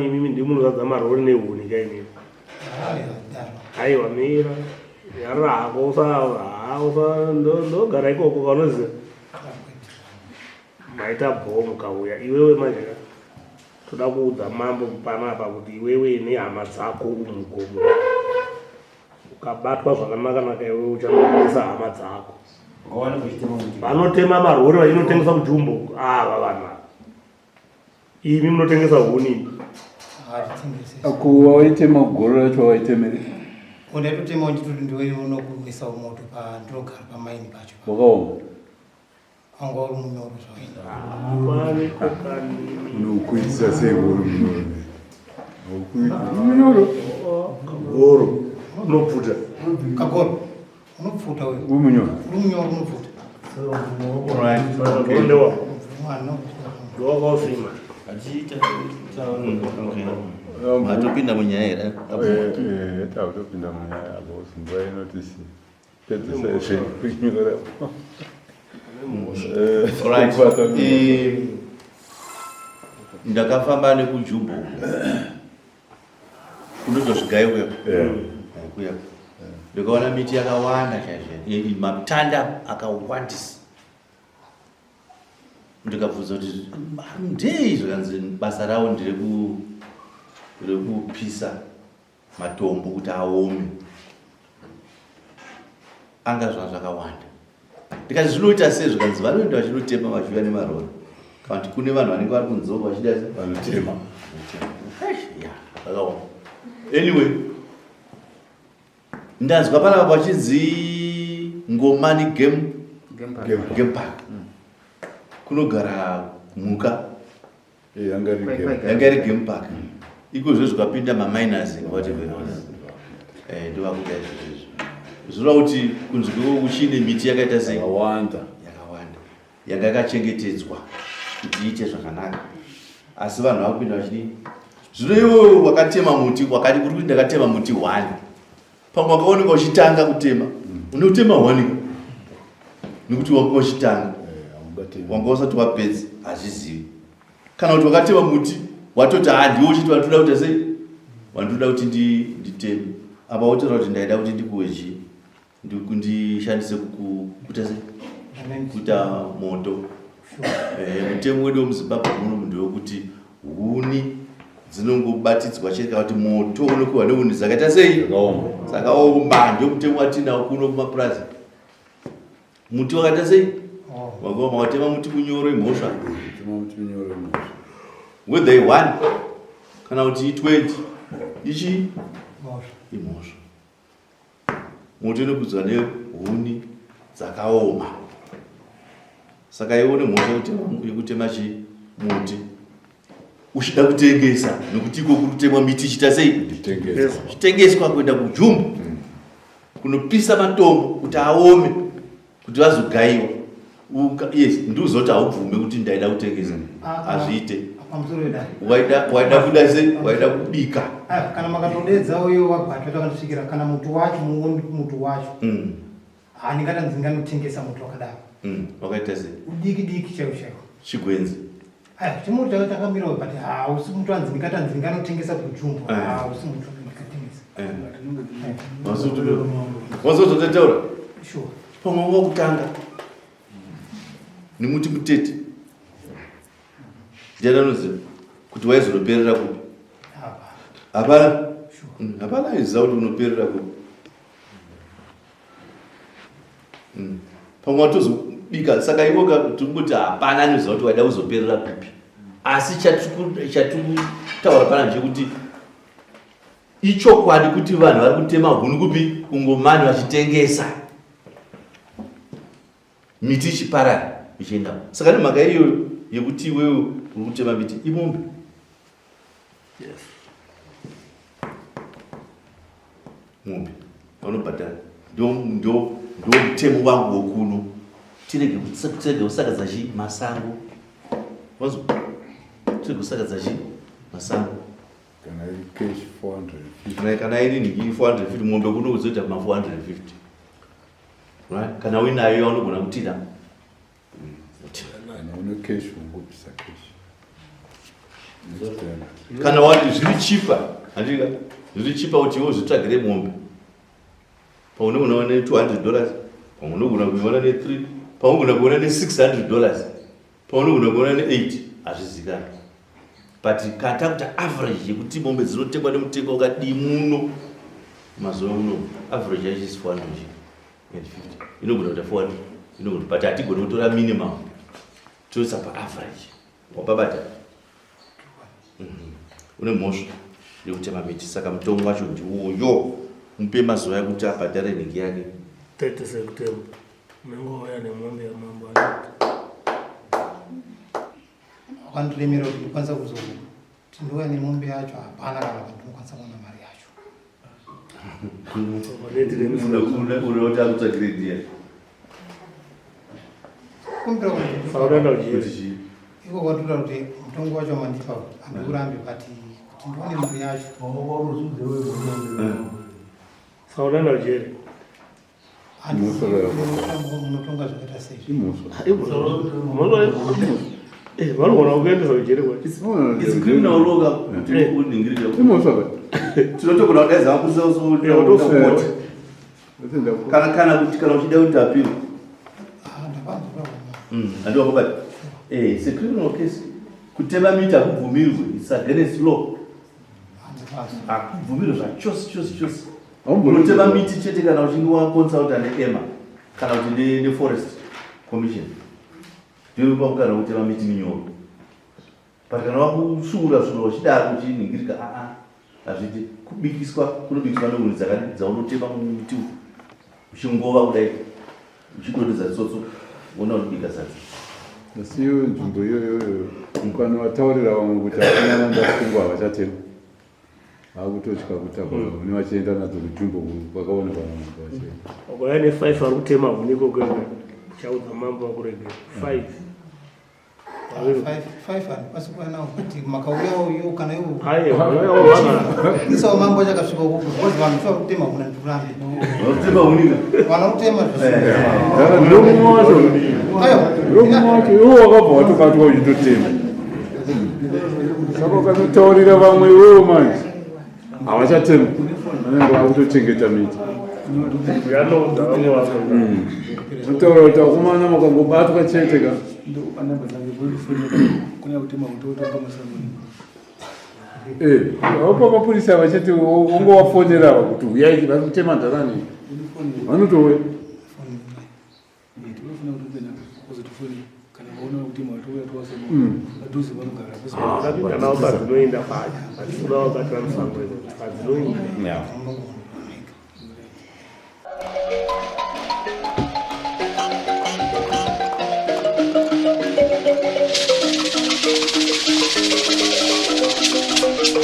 mani mimi ndimunozadza marori nehuni kainini aiwa mira yarako usa ndogara ikoko kanoziva maita bhomu kauya iwewe manje toda kuudza mambo panapa kuti iwewe nehama dzako umugomo ukabatwa zvakanaka iwewe uchanisa hama dzako vanotema marori vainotengesa kujumbo ava vanhu imi munotengesa huni kuva waitema goro racho waitemere ndaitotema nditoti ndiweinokumisa moto pandinogara pamaini pacho wakaoma anga uri munyoro zvavaita unokuitisa sei uri munyoro goro unopfuta kagoro unopfuta uyu uri munyoro unopfuta ndewa ndowakausima atopinda munyaya here tautopinda munyaya apo simba inotisi pedzisa kunyora ndakafamba nekujumbo kunotozvigaiwe kuya ndikaona miti yakawanda chaizvo matanda akawandisa ndikabvunza kuti ndei zvakanzi basa ravo nderekupisa matombo kuti aome anga zvakawanda ndikati zvinoita sei zvakanzi vanoenda vachinotema mafiga nemarori kana kuti kune vanhu vanenge vari kunzova vachida vanotema zvakaoma anyway ndanzwa panapa vachinzi ngomani game park kunogara mhuka yanga iri game park ikozvo zvikapinda maminers whatever ndovakuda izvozvo zvoreva kuti kunze kwekuchine miti yakaita sei yakawanda yanga yakachengetedzwa kuti iite zvakanaka asi vanhu vakupinda vachidii zvino iwe wakatema muti wakati kuri kuti ndakatema muti 1 pamwe wakaoneka uchitanga kutema unotema 1 nekuti wanga uchitanga wanga usati wapedza hazvizivi kana kuti wakatema muti watoti handiwo uchiti vandoda kuita sei vandoda kuti nditeme apa wotaura kuti ndaida kuti ndikuwechi ndishandise kuita sei kuita moto mutemo wedu wemuzimbabwe muno munhu wekuti huni dzinongobatidzwa chete kana kuti moto unokuhwa nehuni dzakaita sei dzakaoma ndio mutemo watinawo kuno kumapurazi muti wakaita sei wakaoma watema muti kunyoro imhosva whether i1 kana kuti i20 ichi imhosva moto inokudzwa nehuni dzakaoma saka ione mhosva yekutema chimuti uchida kutengesa nekuti iko kutemwa miti chita sei chitengeswa kuenda kujumbo kunopisa matombo kuti aome kuti vazogaiwa yes nduzoti haubvume kuti ndaida kutengesa hazviite waida kuda sei waida kubika kana makatodedza uyo wabhatwa takandosvikira kana mutu wacho mutu wacho handingatanzi nganotengesa mutu wakadaro wakaita sei udiki chaiwo chigwenzi chimutu takamirawo but hausi mutu anzi ndingatanzi nganotengesa kujumbo hausi mutu ndingatengesa wazototetaura sure pamwe wakutanga nemuti mutete ndiananoziva kuti waizonoperera kupi hapana aiziva kuti unoperera kupi pamwe watozobika saka iwoka tirikuti hapana anoziva kuti waida kuzoperera kupi asi chatikutaura pana chekuti ichokwadi kuti vanhu vari kutema huni kupi kungomani vachitengesa miti ichiparara ichienda saka nemhaka iyoyo yekuti iwewe uri kutema miti imombe mombe vanobhadhara ndio mutemo wangu wokuno tirege kusakadza masango wazwa tirege kusakadza masango kana iri cash 450 kana iri nhingi 450 mombe kuno kuzoita ma 450 right kana uinayo yaunogona kutira une cash ungopisa cash kana wati zviri chipa handika zviri chipa kuti iwo zvitsvagire mombe paunogona kuona $200 paunogona kuona ne3 paunogona kuona ne$600 paunogona kuona ne8 hazvizikana but kata kuti average yekuti mombe dzinotengwa nemutengo wakadii muno mazuva uno average yacho is 450 inogona kuita 400 inogona but hatigona kutora minimum toisa paaverage wapabata une mhosva yekutema miti saka mutongo wacho ndiwoyo mupe mazuva ekuti abhadhare nhengi yake 30 September unengouya nemombe yamambo wakandilemera kuti ndikwanisa kuzoti ndouya nemombe yacho hapana kana kuti ndinokwanisa kuona mari yacho unoota kutsvagire ndiya kumbira saudaenda uchiita iko kwatoda kuti mutongo wacho mandipa handikurambe but kuti ndione mari yacho saudaenda uchiri munotonga zvakaita sei vanogona kuendesa uchiri It's criminal law kuti uningirike. Tinotogona kudaiza vakusausauti. Kana kuti kana uchida kuti appeal. Andiwa kwabati. It's a criminal case. Kutema miti hakubvumirwe. It's against law. Hakubvumirwe zvachose. Unotema miti chete kana uchinge waconsulta neEMA kana kuti neforest commission. Ndiyo pakugara kutema miti minyoro. But kana wakusungura uchidaro uchiningirika hazviti kubikiswa kunobikiswa nehuni dzaunotema miti uchingova kudai uchidonedza tsotso ona unobika sadza. Asi iyo nzvimbo iyoyo mukana wataurira vamwe kuti hakuna vandasungwa havachatema vakutotya kuti huni vachienda nadzo kunzvimbo kwakaonekwa namambo vachienda ukoya ne5 vari kutema huni ikokwega chaudza mambo vakuregera 5 handikwanisi kuva nawo kuti makauyawo kana iwo isawo mambo achakasvika ukoko because vanhu fa kutema huna ndikurambe vanotema hunika vanotema ndomumwe wacho iwo wakabva watokatwa uchitotema saka ukanotaurira vamwe iwewo manje havachatema vanenge vakutochengeta miti yanoudza vamwe vako notaura kuti vakomana makangobatwa chete ka vapa mapurisa vachiti ungowafonera kuti uyai vari kutema ndarani vanotouya kana ukadzinoenda pacho achikuda wakatira musango kadzinoinda